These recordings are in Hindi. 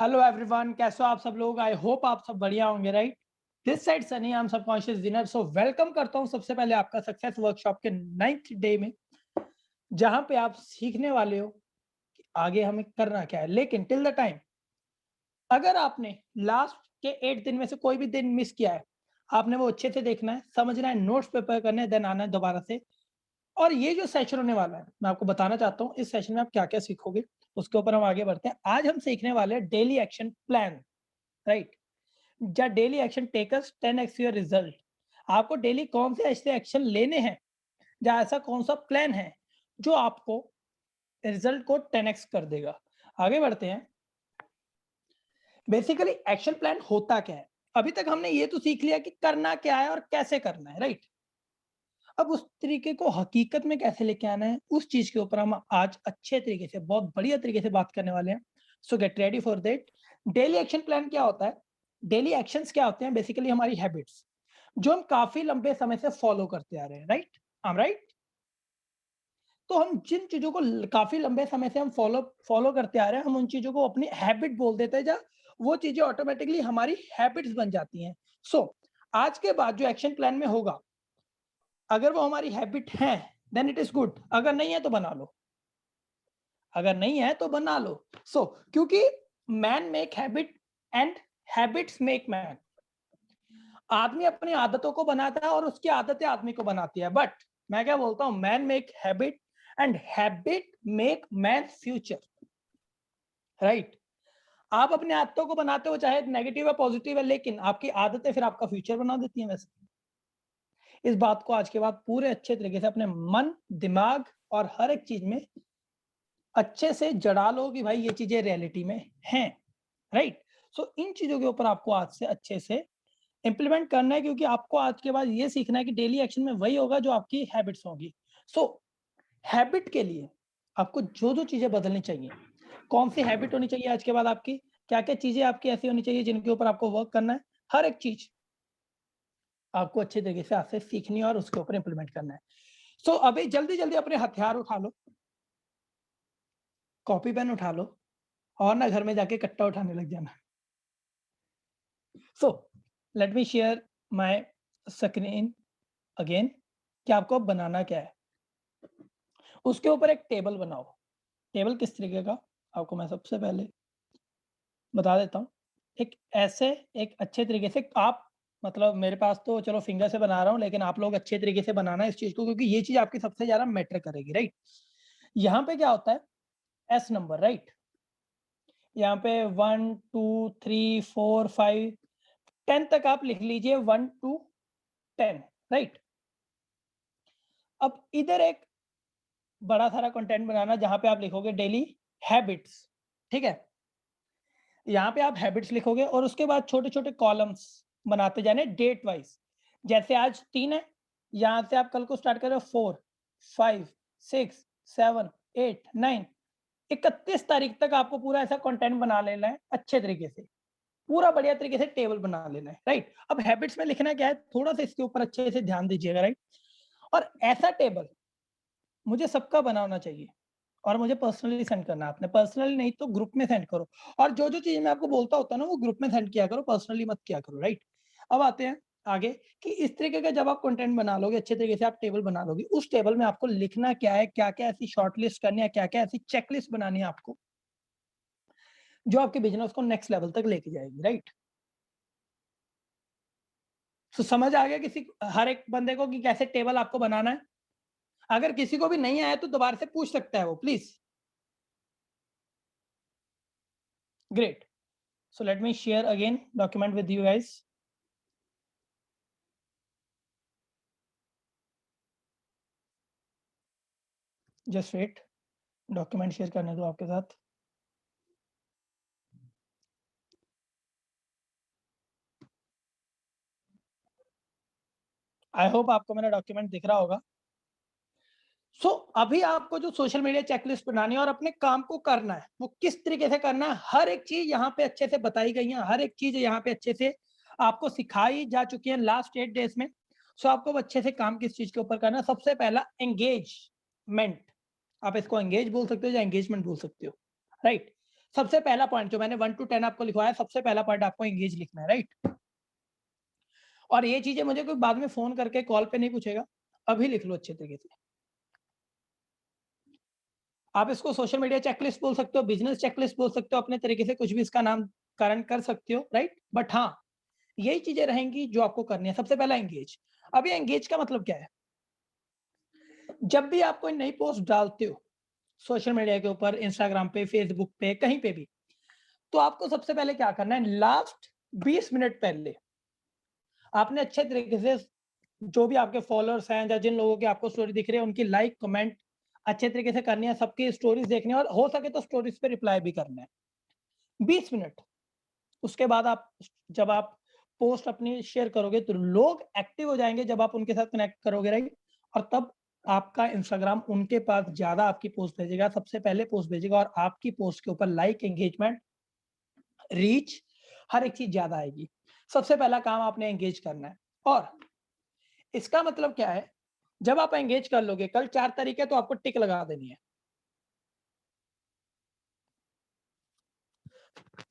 हेलो एवरीवन, कैसे हो आप सब लोग। आई होप आप सब बढ़िया होंगे, right. This side Sunny, I am subconscious dinner. So welcome करता हूं सबसे पहले आपका सक्सेस वर्कशॉप के 9th डे में, जहां पे आप सीखने वाले हो कि आगे हमें करना क्या है। लेकिन टिल द टाइम, अगर आपने लास्ट के 8 दिन में से कोई भी दिन मिस किया है, आपने वो अच्छे से देखना है, समझना है, नोट्स प्रिपेयर करने हैं, देन आना है दोबारा से। और ये जो सेशन होने वाला है, मैं आपको बताना चाहता हूँ इस सेशन में आप क्या क्या सीखोगे, उसके ऊपर हम आगे बढ़ते हैं। आज हम सीखने वाले हैं डेली एक्शन प्लान, राइट। या daily action takers 10x your result. आपको डेली कौन से ऐसे एक्शन लेने हैं, या ऐसा कौन सा प्लान है जो आपको रिजल्ट को 10x कर देगा। आगे बढ़ते हैं। बेसिकली एक्शन प्लान होता क्या है। अभी तक हमने ये तो सीख लिया कि करना क्या है और कैसे करना है, राइट। अब उस तरीके को हकीकत में कैसे लेके आना है, उस चीज के ऊपर हम आज अच्छे तरीके से, बहुत बढ़िया तरीके से बात करने वाले हैं। सो get ready for that. Daily action plan क्या होता है, डेली एक्शंस क्या होते हैं, बेसिकली हमारी हैबिट्स जो हम काफी लंबे समय से फॉलो करते आ रहे हैं, राइट। I am right. तो हम जिन चीजों को काफी लंबे समय से हम फॉलो फॉलो करते आ रहे हैं, हम उन चीजों को अपनी हैबिट बोल देते हैं, जब वो चीजें ऑटोमेटिकली हमारी हैबिट्स बन जाती हैं। सो आज के बाद जो एक्शन प्लान में होगा, अगर वो हमारी हैबिट है देन इट इज गुड, अगर नहीं है तो बना लो, अगर नहीं है तो बना लो। सो क्योंकि man make habit and habits make man. आदमी अपनी आदतों को बनाता है और उसकी आदतें आदमी को बनाती है। बट मैं क्या बोलता हूं, man make habit and habit make man future, right. आप अपनी आदतों को बनाते हो, चाहे नेगेटिव या पॉजिटिव है, लेकिन आपकी आदतें फिर आपका फ्यूचर बना देती हैं। वैसे इस बात को आज के बाद पूरे अच्छे तरीके से अपने मन, दिमाग और हर एक चीज में अच्छे से जड़ा लो कि भाई ये चीजें रियलिटी में हैं, राइट। सो इन चीजों के ऊपर आपको आज से अच्छे से इंप्लीमेंट करना है, क्योंकि आपको आज के बाद ये सीखना है कि डेली एक्शन में वही होगा जो आपकी हैबिट्स होंगी। सो हैबिट के लिए आपको जो जो चीजें बदलनी चाहिए, कौन सी हैबिट होनी चाहिए आज के बाद आपकी, क्या क्या चीजें आपकी ऐसी होनी चाहिए जिनके ऊपर आपको वर्क करना है, हर एक चीज आपको अच्छे तरीके से आज से सीखनी है और उसके ऊपर इंप्लीमेंट करना है। सो अभी जल्दी जल्दी अपने हथियार उठा लो, कॉपी पेन उठा लो, और ना घर में जाके कट्टा उठाने लग जाना। So let me share my screen again, कि आपको अब बनाना क्या है। उसके ऊपर एक टेबल बनाओ। टेबल किस तरीके का, आपको मैं सबसे पहले बता देता हूँ। एक ऐसे, एक अच्छे तरीके से आप, मतलब मेरे पास तो चलो फिंगर से बना रहा हूँ, लेकिन आप लोग अच्छे तरीके से बनाना इस चीज को, क्योंकि ये चीज आपकी सबसे ज्यादा मैटर करेगी, राइट। यहाँ पे क्या होता है, एस नंबर, राइट। यहाँ पे 1 2 3 4 5 10 तक आप लिख लीजिए, 1 to 10, राइट। अब इधर एक बड़ा सारा कंटेंट बनाना जहां पे आप लिखोगे डेली हैबिट्स, ठीक है। यहाँ पे आप हैबिट्स लिखोगे और उसके बाद छोटे छोटे कॉलम्स बनाते जाने डेट वाइज। जैसे आज 3 है, यहाँ से आप कल को स्टार्ट करो 4 5 6 7 8 9, 31 तारीख तक आपको पूरा ऐसा कंटेंट बना लेना है अच्छे तरीके से, पूरा बढ़िया तरीके से टेबल बना लेना है, राइट। अब हैबिट्स में लिखना क्या है, थोड़ा सा इसके ऊपर अच्छे से ध्यान दीजिएगा, राइट। और ऐसा टेबल मुझे सबका बना होना चाहिए, और मुझे पर्सनली सेंड करना है। आपने पर्सनली नहीं तो ग्रुप में सेंड करो, और जो जो चीज मैं आपको बोलता होता है ना, वो ग्रुप में सेंड किया करो, पर्सनली मत किया करो, राइट। अब आते हैं आगे, कि इस तरीके का जब आप कंटेंट बना लोगे, अच्छे तरीके से आप टेबल बना लोगे, उस टेबल में आपको लिखना क्या है, क्या क्या ऐसी शॉर्ट लिस्ट करनी है, क्या क्या ऐसी चेक लिस्ट बनानी है आपको, जो आपके बिजनेस को नेक्स्ट लेवल तक लेके जाएगी, राइट। तो समझ आ गया किसी, हर एक बंदे को, कि कैसे टेबल आपको बनाना है। अगर किसी को भी नहीं आया तो दोबारा से पूछ सकता है वो, please. Great. So let me share again document with you guys. Just wait, document share करने दो आपके साथ। आई होप आपको मेरा डॉक्यूमेंट दिख रहा होगा। अभी आपको जो सोशल मीडिया चेकलिस्ट बनानी है और अपने काम को करना है, वो किस तरीके से करना है, हर एक चीज यहाँ पे अच्छे से बताई गई है, हर एक चीज यहाँ पे अच्छे से आपको सिखाई जा चुकी है लास्ट 8 डेज में। आपको अच्छे से काम किस चीज के ऊपर करना है। सबसे पहला एंगेजमेंट, आप इसको एंगेज बोल सकते हो या एंगेजमेंट बोल सकते हो, राइट। सबसे पहला पॉइंट जो मैंने 1 to 10 आपको लिखवाया, सबसे पहला पॉइंट आपको एंगेज लिखना है, राइट? और ये चीजें मुझे कोई बाद में फोन करके कॉल पे नहीं पूछेगा, अभी लिख लो अच्छे तरीके से। आप इसको सोशल मीडिया चेकलिस्ट बोल सकते हो, बिजनेस चेकलिस्ट बोल सकते हो, अपने तरीके से कुछ भी इसका नामकरण कर सकते हो, राइट? बट हाँ, यही चीजें रहेंगी जो आपको करनी है। सबसे पहला एंगेज। अब ये एंगेज का मतलब क्या है? जब भी आप कोई नई पोस्ट डालते हो सोशल मीडिया के ऊपर, इंस्टाग्राम पे, फेसबुक पे, कहीं पे भी, तो आपको सबसे पहले क्या करना है, लास्ट 20 मिनट पहले आपने अच्छे तरीके से जो भी आपके फॉलोअर्स हैं या जिन लोगों की आपको स्टोरी दिख रही है, उनकी लाइक, कमेंट अच्छे तरीके से करनी है, सबकी स्टोरीज देखनी है और हो सके तो स्टोरीज पे रिप्लाई भी करना है। 20 मिनट। उसके बाद आप जब आप पोस्ट अपनी शेयर करोगे तो लोग एक्टिव हो जाएँगे जब आप उनके साथ कनेक्ट करोगे, राइट? और तब आपका इंस्टाग्राम उनके पास ज़्यादा आपकी पोस्ट भेजेगा, सबसे पहले पोस्ट भेजेगा और आपकी पोस्ट के ऊपर लाइक, एंगेजमेंट, रीच, हर एक चीज़ ज़्यादा आएगी। सबसे पहला काम आपने एंगेज करना है और इसका मतलब क्या है, जब आप एंगेज कर लोगे, कल 4 तारीख है तो आपको टिक लगा देनी है।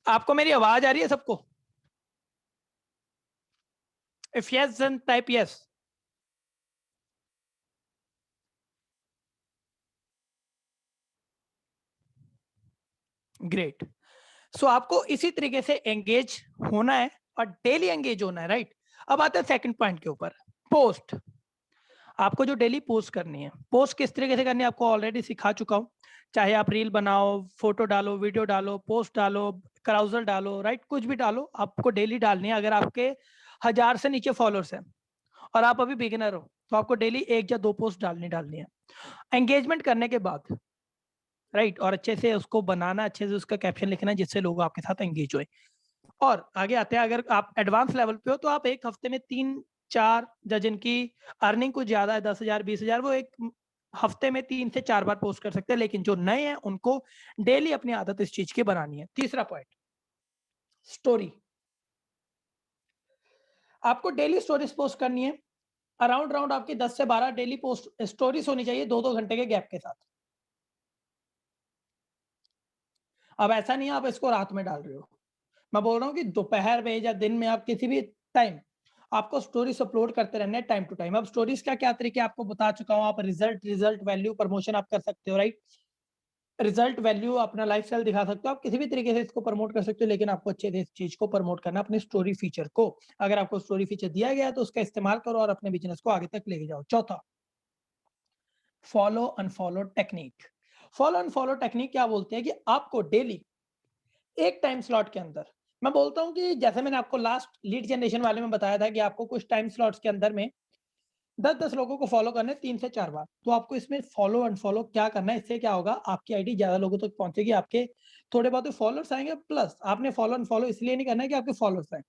आपको मेरी आवाज़ आ रही है सबको? If yes then type yes. Great. So आपको इसी तरीके से एंगेज होना है और डेली एंगेज होना है, राइट? अब आते हैं सेकंड पॉइंट के ऊपर, पोस्ट। आपको जो डेली पोस्ट करनी है, पोस्ट किस तरीके से करनी है आपको ऑलरेडी सिखा चुका हूं। चाहे आप रील बनाओ, फोटो डालो, वीडियो डालो, पोस्ट डालो, क्राउजल डालो, राइट? कुछ भी डालो, आपको डेली डालनी है। अगर आपके 1000 से नीचे फॉलोअर्स हैं और आप अभी बिगिनर हो तो आपको डेली 1 या 2 पोस्ट डालनी है। एंगेजमेंट करने के बाद, राइट? और अच्छे से उसको बनाना, अच्छे से उसका कैप्शन लिखना जिससे लोग आपके साथ एंगेज हुए। और आगे आते हैं, अगर आप एडवांस लेवल पे हो तो आप एक हफ्ते में 3-4, या जिनकी अर्निंग कुछ ज्यादा है, 10,000 20,000, वो एक हफ्ते में 3 से 4 बार पोस्ट कर सकते हैं। लेकिन जो नए हैं उनको डेली अपनी आदत इस चीज की बनानी है। तीसरा पॉइंट, स्टोरी। आपको डेली स्टोरीज पोस्ट करनी है। अराउंड राउंड आपकी 10 से 12 डेली पोस्ट स्टोरीज होनी चाहिए, 2-2 घंटे के गैप के साथ। अब ऐसा नहीं है आप इसको रात में डाल रहे हो, मैं बोल रहा हूँ कि दोपहर में या दिन में, आप किसी भी टाइम आपको स्टोरीज अपलोड करते रहना है, टाइम टू टाइम। अब स्टोरीज का क्या तरीके आपको बता चुका हूँ। आप रिजल्ट वैल्यू प्रमोशन आप कर सकते हो, राइट? रिजल्ट वैल्यू अपना लाइफस्टाइल दिखा सकते हो, आप किसी भी तरीके से इसको प्रमोट कर सकते हो, लेकिन आपको अच्छे से इस चीज को प्रमोट करना, अपने स्टोरी फीचर को। अगर आपको स्टोरी फीचर दिया गया है तो उसका इस्तेमाल करो और अपने बिजनेस को आगे तक लेके जाओ। चौथा, follow unfollow technique. Follow unfollow technique क्या बोलते हैं कि आपको डेली एक टाइम स्लॉट के अंदर, मैं बोलता हूँ कि जैसे मैंने आपको लास्ट लीड जनरेशन वाले में बताया था कि आपको कुछ टाइम स्लॉट्स के अंदर में 10-10 लोगों को फॉलो करना है 3 से 4 बार। तो आपको इसमें फॉलो अनफॉलो क्या करना है, इससे क्या होगा, आपकी आईडी ज्यादा लोगों तक पहुंचेगी, आपके थोड़े बहुत फॉलोअर्स आएंगे, प्लस आपने फॉलो अनफॉलो इसलिए नहीं करना है कि आपके फॉलोअर्स आए,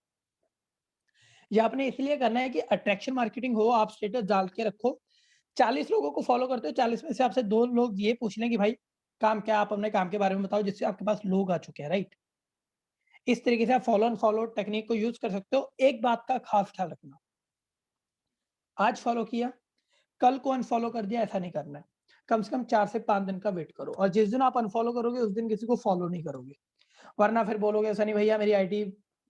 या आपने इसलिए करना है कि अट्रैक्शन मार्केटिंग हो, आप स्टेटस डाल के रखो, 40 लोगों को फॉलो करते हो, 40 में से आपसे 2 लोग ये पूछ लें कि भाई काम क्या है? आप अपने काम के बारे में बताओ, जिससे आपके पास लोग आ चुके हैं, राइट? इस तरीके से आप फॉलो अनफॉलो टेक्निक को यूज कर सकते हो। एक बात का खास ख्याल रखना, आज फॉलो किया, कल को अनफॉलो कर दिया, ऐसा नहीं करना है। कम से कम 4 से 5 दिन का वेट करो और जिस दिन आप अनफॉलो करोगे उस दिन किसी को फॉलो नहीं करोगे। वरना फिर बोलोगे सनी भैया मेरी आईडी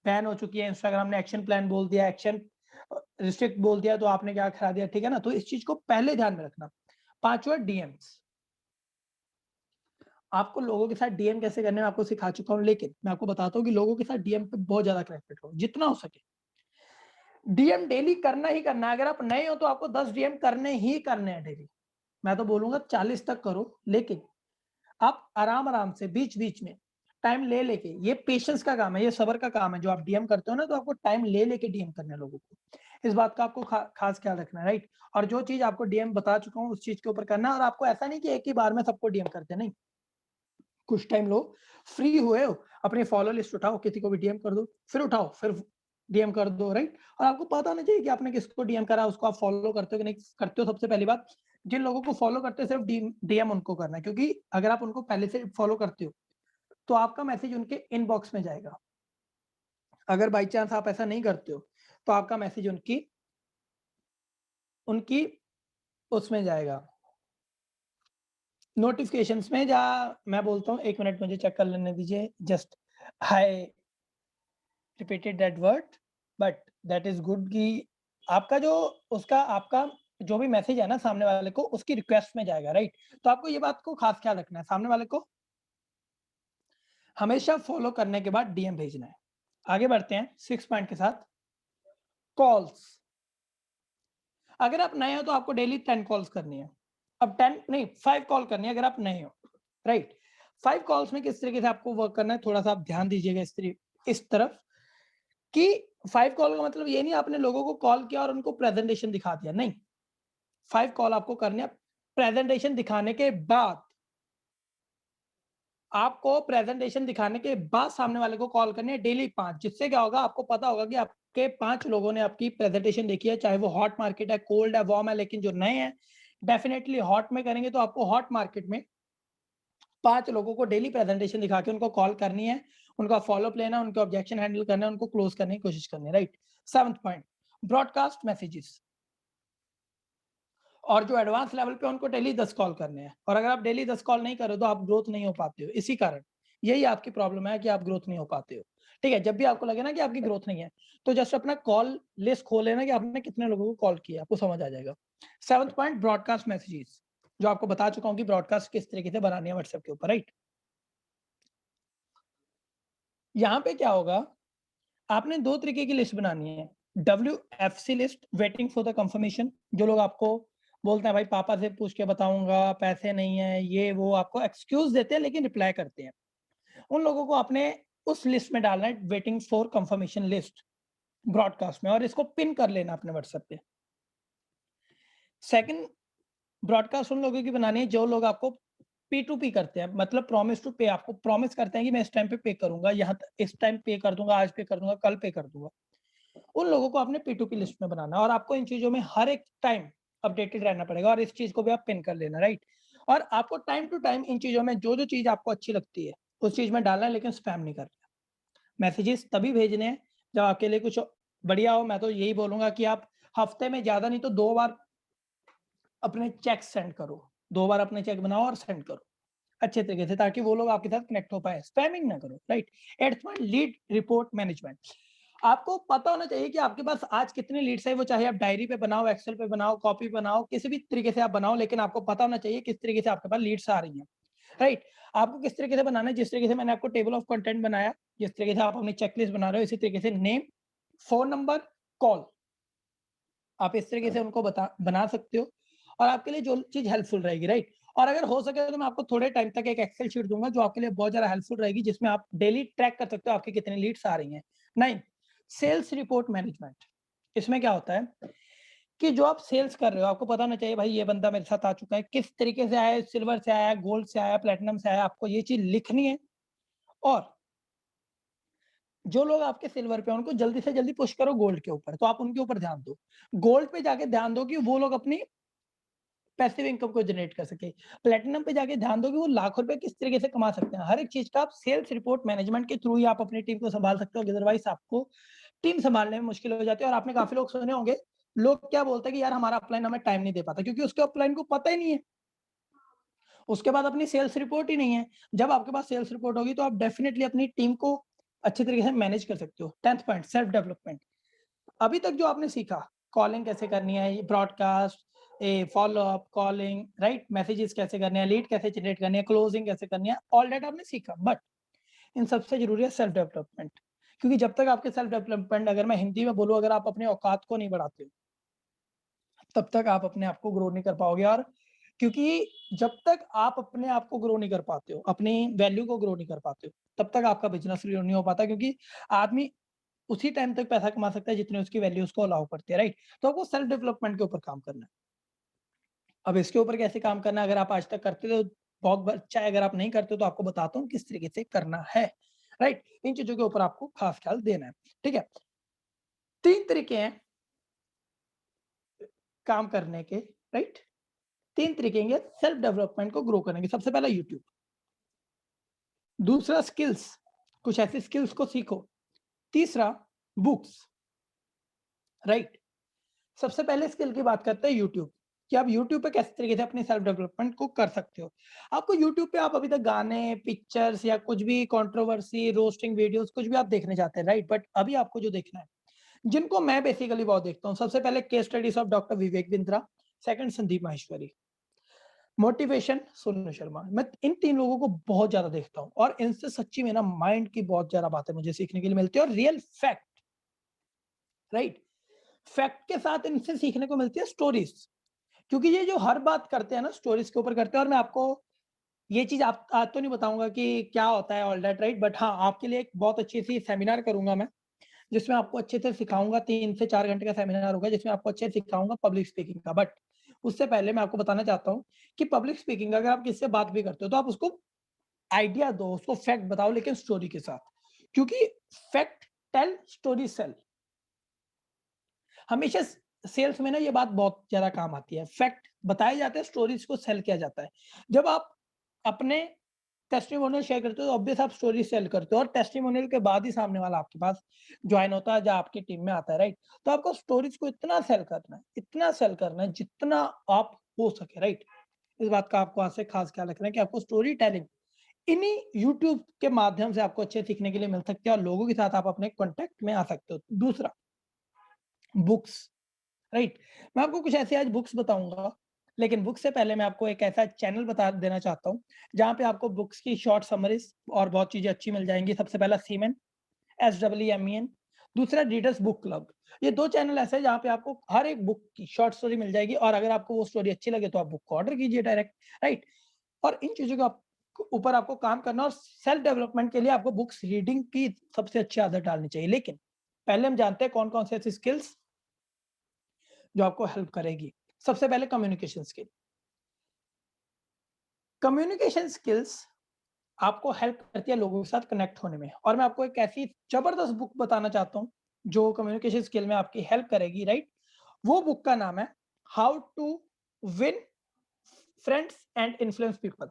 बैन हो चुकी है, इंस्टाग्राम ने एक्शन प्लान बोल दिया, एक्शन रिस्ट्रिक्ट बोल दिया, तो आपने क्या करा दिया, ठीक है ना? तो इस चीज को पहले ध्यान में रखना। पांचवा, डीएम्स। आपको लोगों के साथ डीएम कैसे करने में आपको सिखा चुका हूँ, लेकिन मैं आपको बताता हूँ कि लोगों के साथ डीएम पे बहुत ज्यादा कनेक्टेड हो, जितना हो सके। डीएम डेली करना ही करना है। अगर आप नए हो तो आपको 10 डीएम करने ही करने हैं डेली। मैं तो बोलूंगा 40 तक करो, लेकिन आप आराम आराम से बीच बीच में टाइम ले लेके, ये पेशेंस का काम है, ये सबर का काम है। जो आप डीएम करते हो ना, तो आपको टाइम ले लेके डीएम करना है लोगों को। इस बात का आपको खास ख्याल रखना है, राइट? और जो चीज आपको डीएम बता चुका हूँ उस चीज के ऊपर करना है। और आपको ऐसा नहीं कि एक ही बार में सबको डीएम करते, नहीं। कुछ टाइम लो, फ्री हुए हो, अपनी फॉलो लिस्ट उठाओ, किसी को भी डीएम कर दो, फिर उठाओ, फिर डीएम कर दो, राइट? और आपको पता होना चाहिए कि आपने किसको डीएम करा, उसको आप फॉलो करते हो कि नहीं करते हो। सबसे पहली बात, जिन लोगों को फॉलो करते हो सिर्फ डीएम उनको करना है, क्योंकि अगर आप उनको पहले से फॉलो करते हो तो आपका मैसेज उनके इनबॉक्स में जाएगा। अगर बाई चांस आप ऐसा नहीं करते हो तो आपका मैसेज उनकी उनकी उसमें जाएगा, नोटिफिकेशंस में जा मैं बोलता हूँ 1 मिनट मुझे चेक कर लेने दीजिए। Just I repeated that word but that is good कि आपका जो उसका आपका जो भी मैसेज है ना सामने वाले को उसकी रिक्वेस्ट में जाएगा, राइट? तो आपको ये बात को खास ख्याल रखना है, सामने वाले को हमेशा फॉलो करने के बाद डीएम भेजना है। आगे बढ़ते हैं 6 पॉइंट के साथ, कॉल्स। अगर आप नए हो तो आपको डेली 10 कॉल्स करनी है। अब 10 नहीं 5 कॉल करनी है अगर आप नए हो, राइट? 5 कॉल्स में किस तरीके से आपको वर्क करना है, थोड़ा-सा आप ध्यान दीजिएगा इस तरफ कि 5 कॉल का मतलब ये नहीं आपने लोगों को कॉल किया और उनको प्रेजेंटेशन दिखा दिया, नहीं। 5 कॉल आपको करने हैं प्रेजेंटेशन दिखाने के बाद। आपको प्रेजेंटेशन दिखाने के बाद सामने वाले को कॉल करनी है डेली 5, जिससे क्या होगा आपको पता होगा कि आपके 5 लोगों ने आपकी प्रेजेंटेशन देखी है, चाहे वो हॉट मार्केट है, कोल्ड है, वार्म है, लेकिन जो नए हैं डेफिनिटली हॉट में करेंगे तो आपको हॉट मार्केट में 5 लोगों को डेली प्रेजेंटेशन दिखा के उनको कॉल करनी है, उनका फॉलोअप लेना है, उनके ऑब्जेक्शन हैंडल करना है, उनको क्लोज करने की कोशिश करनी है, right? 7th point, broadcast messages. और जो एडवांस लेवल पे उनको डेली 10 कॉल करने हैं और अगर आप डेली 10 कॉल नहीं करो तो आप ग्रोथ नहीं हो पाते हो। इसी कारण यही आपकी प्रॉब्लम है कि आप ग्रोथ नहीं हो पाते हो। ठीक है? जब भी आपको लगे ना कि आपकी ग्रोथ नहीं है, तो जस्ट अपना कॉल लिस्ट खोल लेना कि आपने कितने लोगों को कॉल किया, आपको समझ आ जाएगा। 7th पॉइंट, ब्रॉडकास्ट मैसेजेस, जो आपको बता चुका हूँ कि ब्रॉडकास्ट किस तरीके से बनानी है व्हाट्सएप के ऊपर, राइट? यहाँ पे क्या होगा, आपने 2 तरीके की लिस्ट बनानी है। WFC list, waiting for the confirmation, जो लोग आपको बोलते हैं भाई पापा से पूछ के बताऊँगा, पैसे नहीं है, ये वो आपको एक्सक्यूज़ देते हैं लेकिन रिप्लाई करते हैं। उन लोगों को आपने उस लिस्ट में डालना है, waiting for confirmation list broadcast में, और इसको पिन कर लेना अपने व्हाट्सएप पे। सेकंड ब्रॉडकास्ट उन लोगों की बनानी है जो लोग आपको P2P करते हैं, मतलब प्रॉमिस टू पे, आपको प्रॉमिस करते हैं कि मैं इस टाइम पे करूँगा, यहाँ त इस टाइम पे कर दूँगा, आज पे कर दूँगा, कल पे कर दूँगा। उन लोगों को आपने P2P लिस्ट में बनाना है और आपको इन चीज़ों में हर एक टाइम अपडेटेड रहना पड़ेगा और इस चीज़ को भी आप पिन कर लेना, राइट? और आपको टाइम टू टाइम इन चीज़ों में जो-जो चीज़ आपको अच्छी लगती है, उस चीज़ में डालना है, लेकिन स्पैम नहीं करना। मैसेजेस तभी भेजने हैं जब आपके लिए कुछ बढ़िया हो। मैं तो यही बोलूँगा कि आप हफ्ते में ज़्यादा नहीं तो 2 बार अपने चेक सेंड करो। 2 बार अपने चेक बनाओ और सेंड करो, अच्छे तरीके से, ताकि वो लोग आपके साथ कनेक्ट हो पाएँ, स्पैमिंग ना करो, right? 8th point, lead report management. आपको पता होना चाहिए कि आपके पास आज कितने लीड्स हैं, वो चाहे आप डायरी पे बनाओ, एक्सेल पे बनाओ, कॉपी बनाओ, किसी भी तरीके से आप बनाओ, लेकिन आपको पता होना चाहिए किस तरीके से आपके पास लीड्स आ रही हैं, राइट? आपको किस तरीके से बनाना है, जिस तरीके से मैंने आपको टेबल ऑफ कंटेंट बनाया, जिस तरीके से आप अपनी चेकलिस्ट बना रहे हो, इसी तरीके से नेम, फ़ोन नंबर, कॉल, आप इस तरीके से उनको बना सकते हो और आपके लिए जो चीज़ हेल्पफुल रहेगी, राइट? और अगर हो सके तो मैं आपको थोड़े टाइम तक एक एक्सेल शीट दूँगा जो आपके लिए बहुत ज़्यादा हेल्पफुल रहेगी, जिसमें आप डेली ट्रैक कर सकते हो आपकी कितनी लीड्स आ रही हैं। 9, सेल्स रिपोर्ट मैनेजमेंट। इसमें क्या होता है कि जो आप सेल्स कर रहे हो, आपको पता होना चाहिए भाई ये बंदा मेरे साथ आ चुका है, किस तरीके से आया है, सिल्वर से आया है, गोल्ड से आया है, प्लैटिनम से आया है, आपको ये चीज़ लिखनी है। और जो लोग आपके सिल्वर पे हैं, उनको जल्दी से जल्दी पुश करो गोल्ड के ऊपर, तो आप उनके ऊपर ध्यान दो। गोल्ड पे जाके ध्यान दो कि वो लोग अपनी पैसिव इनकम को जनरेट कर सके। प्लैटिनम पे जाके ध्यान दो कि वो लाखों रुपए किस तरीके से कमा सकते हैं। हर एक चीज़ का आप सेल्स रिपोर्ट मैनेजमेंट के थ्रू ही आप अपनी टीम को सँभाल सकते हो, अदरवाइज़ आपको टीम सँभालने में मुश्किल हो जाती है। और आपने काफ़ी लोग सुने होंगे, लोग क्या बोलते हैं कि यार हमारा अपलाइन हमें टाइम नहीं दे पाता, क्योंकि उसके अपलाइन को पता ही नहीं है। उसके बाद अपनी सेल्स रिपोर्ट ही नहीं है। जब आपके पास सेल्स रिपोर्ट होगी तो आप डेफिनिटली अपनी टीम को अच्छे तरीके से मैनेज कर सकते हो। 10th point, self development. अभी तक जो आपने सीखा, कॉलिंग कैसे करनी है, ये broadcast, follow-up, calling, right? Messages कैसे करने हैं, लीड कैसे जनरेट करनी है, क्लोजिंग कैसे करनी है, ऑल दैट आपने सीखा। बट इन सबसे ज़रूरी है सेल्फ डेवलपमेंट। क्योंकि जब तक आपके सेल्फ डेवलपमेंट, अगर मैं हिंदी में बोलूँ, अगर आप अपने औकात को नहीं बढ़ाते हो, तब तक आप अपने आप को ग्रो नहीं कर पाओगे। और क्योंकि जब तक आप अपने आप को ग्रो नहीं कर पाते हो, अपनी वैल्यू को ग्रो नहीं कर पाते हो, तब तक आपका बिज़नेस ग्रो नहीं हो पाता, क्योंकि आदमी उसी टाइम तक पैसा कमा सकता है जितनी उसकी वैल्यू उसको अलाउ करती है, राइट? तो आपको सेल्फ डेवलपमेंट के ऊपर काम करना है। अब इसके ऊपर कैसे काम करना है, अगर आप आज तक करते हो तो बहुत अच्छा है, अगर आप नहीं करते हो तो आपको बताता हूँ किस तरीके से करना है, राइट? इन चीज़ों के ऊपर आपको खास ख्याल देना है, ठीक है? 3 तरीके हैं काम करने के, राइट? 3 तरीके हैं सेल्फ डेवलपमेंट को ग्रो करने के। सबसे पहला यूट्यूब, दूसरा स्किल्स, कुछ ऐसी स्किल्स को सीखो, तीसरा बुक्स, राइट? सबसे पहले स्किल की बात करते हैं यूट्यूब। कि आप यूट्यूब पे किस तरीके से अपनी सेल्फ डेवलपमेंट को कर सकते हो। आपको यूट्यूब पे आप अभी तक गाने, पिक्चर्स या कुछ भी कंट्रोवर्सी, रोस्टिंग वीडियोज़ कुछ भी आप देखने चाहते हैं, राइट? बट अभी आपको जो देखना है, जिनको मैं बेसिकली बहुत देखता हूँ, सबसे पहले case studies of doctor Vivek Bindra, second Sandeep Maheshwari, motivation Sonu Sharma. मैं इन 3 लोगों को बहुत ज़्यादा देखता हूँ और इनसे सच्ची में ना माइंड की बहुत ज़्यादा बातें मुझे सीखने के लिए मिलती है और रियल फैक्ट, राइट? फैक्ट के साथ इनसे सीखने को मिलती है स्टोरीज़, क्योंकि ये जो हर बात करते हैं ना स्टोरीज़ के ऊपर करते हैं और मैं आपको ये चीज़ आप आज तो नहीं बताऊँगा कि क्या होता है ऑल दैट, राइट? बट हाँ, आपके लिए एक बहुत अच्छी-सी सेमिनार करूँगा मैं, जिसमें आपको अच्छे से सिखाऊँगा। 3 से 4 घंटे का सेमिनार होगा जिसमें आपको अच्छे से सिखाऊँगा पब्लिक स्पीकिंग का। बट उससे पहले मैं आपको बताना चाहता हूँ कि पब्लिक स्पीकिंग अगर आप किसी से बात भी करते हो तो आप उसको आइडिया दो, उसको फैक्ट बताओ लेकिन स्टोरी के साथ। क्योंकि फैक्ट टेल, स्टोरी सेल। हमेशा सेल्स में ना ये बात बहुत ज़्यादा काम आती है। फैक्ट बताए जाते हैं, स्टोरीज़ को सेल किया जाता है। जब आप अपने टेस्टिमोनियल शेयर करते हो तो ऑब्वियस आप स्टोरी सेल करते हो और टेस्टिमोनियल के बाद ही सामने वाला आपके पास जॉइन होता है या आपकी टीम में आता है, राइट? तो आपको स्टोरीज़ को इतना सेल करना है जितना आप हो सके, राइट? इस बात का आपको आज से खास ख्याल रखना है कि आपको स्टोरी टेलिंग इन्हीं यूट्यूब के माध्यम से आपको अच्छे सीखने के लिए मिल सकती है और लोगों के साथ आप अपने कॉन्टैक्ट में आ सकते हो। दूसरा, बुक्स, राइट? मैं आपको कुछ ऐसे आज बुक्स बताऊँगा, लेकिन बुक्स से पहले मैं आपको एक ऐसा चैनल बता देना चाहता हूँ, जहाँ पे आपको बुक्स की शॉर्ट समरीज़ और बहुत चीज़ें अच्छी मिल जाएँगी। सबसे पहला सीमेन, SEEMEN, दूसरा रीडर्स बुक क्लब। ये 2 चैनल ऐसे हैं जहाँ पे आपको हर एक बुक की शॉर्ट स्टोरी मिल जाएगी और अगर आपको वो स्टोरी अच्छी लगे तो आप बुक को ऑर्डर कीजिए डायरेक्ट, राइट? और इन चीज़ों का आप ऊपर आपको काम करना और सेल्फ डेवलपमेंट के लिए आपको बुक्स रीडिंग की सबसे अच्छी आदत डालनी चाहिए। लेकिन पहले हम जानते हैं कौन-कौन से ऐसी स्किल्स जो आपको हेल्प करेगी। सबसे पहले कम्युनिकेशन स्किल। कम्युनिकेशन स्किल्स आपको हेल्प करती है लोगों के साथ कनेक्ट होने में और मैं आपको एक ऐसी ज़बरदस्त बुक बताना चाहता हूँ, जो कम्युनिकेशन स्किल में आपकी हेल्प करेगी, राइट? वो बुक का नाम है how to win friends and influence people.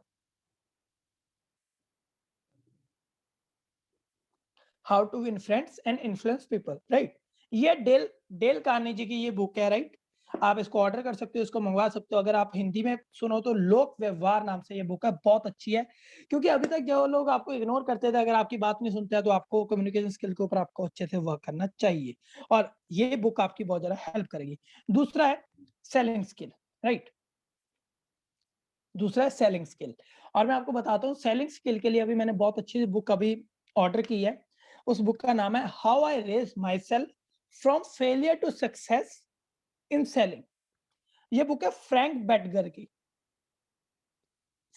How to win friends and influence people, right? ये डेल डेल कार्नेगी की ये बुक है, राइट? आप इसको ऑर्डर कर सकते हो, इसको मंगवा सकते हो। अगर आप हिंदी में सुनो तो लोक व्यवहार नाम से ये बुक है, बहुत अच्छी है। क्योंकि अभी तक जो लोग आपको इग्नोर करते थे, अगर आपकी बात नहीं सुनते हैं, तो आपको कम्युनिकेशन स्किल के ऊपर आपको अच्छे से वर्क करना चाहिए और ये बुक आपकी बहुत ज़्यादा हेल्प करेगी। दूसरा है सेलिंग स्किल, राइट? दूसरा है सेलिंग स्किल और मैं आपको बताता हूँ सेलिंग स्किल के लिए अभी मैंने बहुत अच्छी बुक अभी ऑर्डर की है। उस बुक का नाम है how I raised myself from failure to success in selling. ये बुक है फ्रैंक बेटगर की।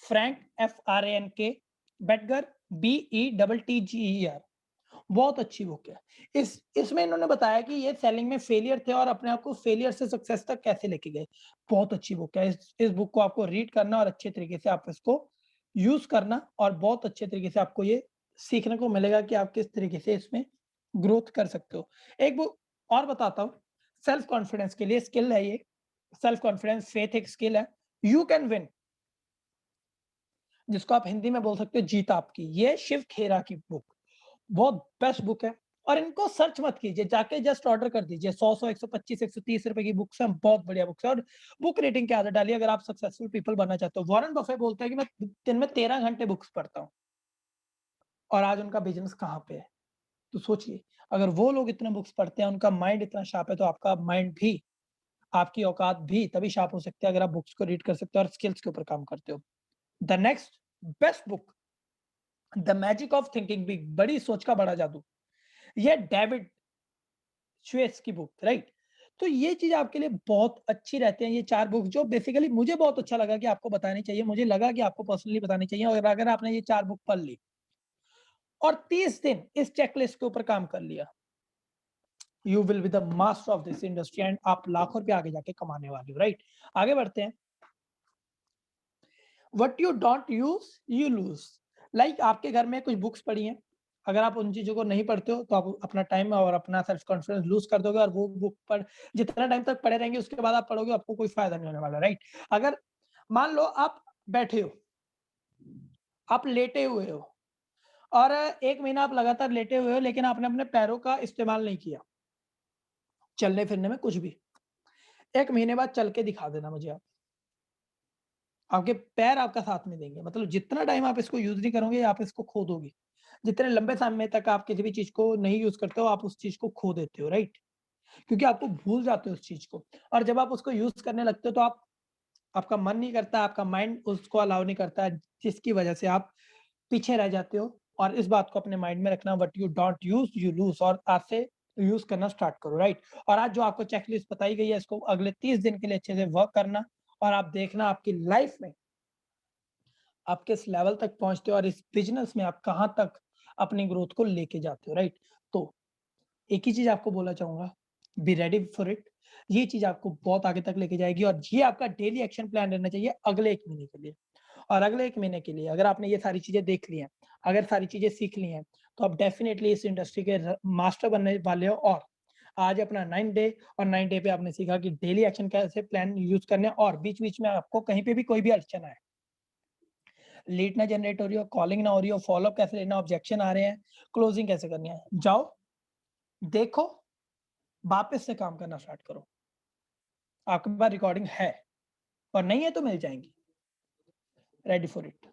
Frank FRANK, Bettger BETTGER। बहुत अच्छी बुक है। इसमें इन्होंने बताया कि ये सेलिंग में फेलियर थे और अपने आप को फेलियर से सक्सेस तक कैसे लेके गए। बहुत अच्छी बुक है। इस बुक को आपको रीड करना और अच्छे तरीके से आप इसको यूज़ करना और बहुत अच्छे तरीके से आपको ये सीखने को मिलेगा कि आप किस तरीके से इसमें ग्रोथ कर सकते हो। एक बुक और बताता हूँ, सेल्फ कॉन्फिडेंस के लिए स्किल है ये। सेल्फ कॉन्फिडेंस फेथ एक स्किल है। यू कैन विन, जिसको आप हिंदी में बोल सकते हो जीत आपकी। ये शिव खेरा की बुक बहुत बेस्ट बुक है और इनको सर्च मत कीजिए, जाके जस्ट ऑर्डर कर दीजिए। 100-100, 125, ₹130 की बुक्स हैं, बहुत बढ़िया बुक्स है और बुक रीडिंग की आदत डालिए अगर आप सक्सेसफुल पीपल बनना चाहते हो। वॉरेन बफे बोलते हैं कि मैं दिन में 13 घंटे बुक्स पढ़ता हूँ और आज उनका बिज़नेस कहाँ पे है। तो सोचिए, अगर वो लोग इतने बुक्स पढ़ते हैं, उनका माइंड इतना शार्प है, तो आपका माइंड भी, आपकी औकात भी तभी शार्प हो सकती है अगर आप बुक्स को रीड कर सकते हो और स्किल्स के ऊपर काम करते हो। The next best book, the magic of thinking big, बड़ी सोच का बड़ा जादू। ये डेविड श्वेस की बुक, राइट? तो ये चीज़ आपके लिए बहुत अच्छी रहती हैं, ये 4 बुक जो बेसिकली मुझे बहुत अच्छा लगा कि आपको बतानी चाहिए। मुझे लगा कि आपको पर्सनली बतानी चाहिए और अगर आपने ये 4 बुक पढ़ ली और 30 दिन इस चेकलिस्ट के ऊपर काम कर लिया, you will be the master of this industry and आप लाखों रुपए आगे जाके कमाने वाले हो, राइट? आगे बढ़ते हैं। What you don't use, you lose. Like आपके घर में कुछ बुक्स पड़ी हैं, अगर आप उन चीज़ों को नहीं पढ़ते हो, तो आप अपना टाइम और अपना सेल्फ कॉन्फिडेंस लूज़ कर दोगे और वो बुक पर जितना टाइम तक पढ़े रहेंगे, उसके बाद आप पढ़ोगे, आपको कोई फ़ायदा नहीं होने वाला, राइट? अगर मान लो आप बैठे हो, आप लेटे हुए हो और 1 महीना आप लगातार लेटे हुए हो, लेकिन आपने अपने पैरों का इस्तेमाल नहीं किया, चलने-फिरने में कुछ भी। 1 महीने बाद चल के दिखा देना मुझे आप। आपके पैर आपका साथ नहीं देंगे। मतलब जितना टाइम आप इसको यूज़ नहीं करोगे, आप इसको खो दोगे। जितने लंबे समय तक आप किसी भी चीज़ को नहीं यूज़ करते हो, आप उस चीज़ को खो देते हो, राइट? क्योंकि आपको भूल जाते हो उस चीज़ को, और जब आप उसको यूज़ करने लगते हो तो आपका मन नहीं करता, आपका माइंड उसको अलाउ नहीं करता, जिसकी वजह से आप पीछे रह जाते हो। और इस बात को अपने माइंड में रखना, what you don't use you lose, और आज से यूज़ करना स्टार्ट करो, राइट? और आज जो आपको चेकलिस्ट बताई गई है, इसको अगले 30 दिन के लिए अच्छे से वर्क करना, और आप देखना आपकी लाइफ में आप किस लेवल तक पहुँचते हो और इस बिज़नेस में आप कहाँ तक अपनी ग्रोथ को लेके जाते हो, राइट? तो एक ही चीज़ आपको बोलना चाहूँगा, बी रेडी फॉर इट। ये चीज़ आपको बहुत आगे तक लेके जाएगी, और ये आपका डेली एक्शन प्लान रहना चाहिए अगले 1 महीने के लिए। और अगले 1 महीने के लिए अगर आपने ये सारी चीज़ें देख ली हैं, अगर सारी चीज़ें सीख ली हैं, तो आप डेफ़िनिटली इस इंडस्ट्री के मास्टर बनने वाले हो। और आज अपना 9 डे, और 9 डे पे आपने सीखा कि डेली एक्शन कैसे प्लान यूज़ करने हैं, और बीच-बीच में आपको कहीं पे भी कोई भी अड़चन आए, लीड ना जनरेट हो रही हो, कॉलिंग ना हो रही हो, फ़ॉलो-अप कैसे लेना, ऑब्जेक्शन आ रहे हैं, क्लोजिंग कैसे करनी है, जाओ, देखो, वापस से काम करना स्टार्ट करो। आपके पास रिकॉर्डिंग है, और नहीं है तो मिल जाएँगी। Ready for it.